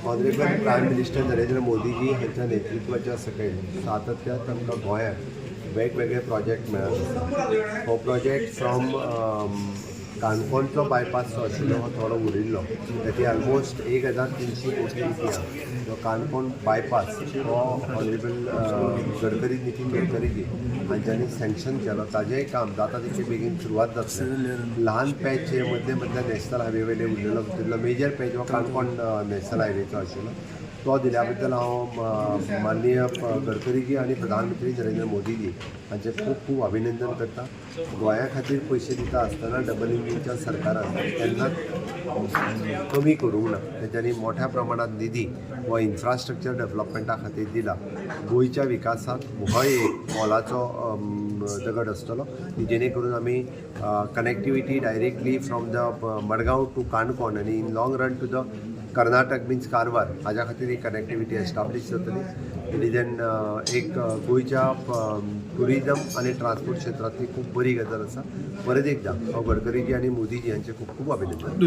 Honourable prime minister Narendra Modiji हांच्या नेतृत्वाच्या सकयल सातत्यात आमकां गोंयांत वेगवेगळे प्रोजेक्ट मेळत आसा. हो प्रोजेक्ट फ्रॉम काणकोणचो बायपास जो आशिल्लो हो थोडो उरिल्लो, ताची ऑलमोस्ट 1300 कोटी रुपया जो काणकोण बायपास हो ऑनरेबल गडकरी नितीन गडकरीजी हांच्यांनी सँक्शन केलो. ताजेंय काम जाता तितले बेगीन सुरवात जातली. ल्हान पॅच हे मदल्या नॅशनल हायवे वयले उरलेलो तितलो मेजर पॅच हो काणकोण नॅशनल हायवेचो आशिल्लो. तो दिल्या बद्दल हांव माननीय गडकरीजी आनी प्रधानमंत्री नरेंद्र मोदीजी हांचे खूब खूब अभिनंदन करता. गोंया खातीर पयशे दिता आसतना डबल इंजिनच्या सरकारान केन्नाच कमी करूंक ना. तेच्यांनी मोठ्या प्रमाणात निधी हो इन्फ्रास्ट्रक्चर डेव्हलपमेंटा खातीर दिला. गोंयच्या विकासाक हो एक मोलाचो दगड आसतलो की जेणे करून आमी connectivity directly from the Madgaon to Canacona आनी in long run to the Karnataka means Karwar हाज्या खातीर ही कनेक्टिविटी एस्टाब्लीश जातली. इट इज एन एक गोंयच्या टुरिजम आनी ट्रान्सपोर्ट क्षेत्रांतली खूब बरी गजाल आसा. परत एकदां हांव गडकरीजी आनी मोदीजी हांचे खूब खूब अभिनंदन.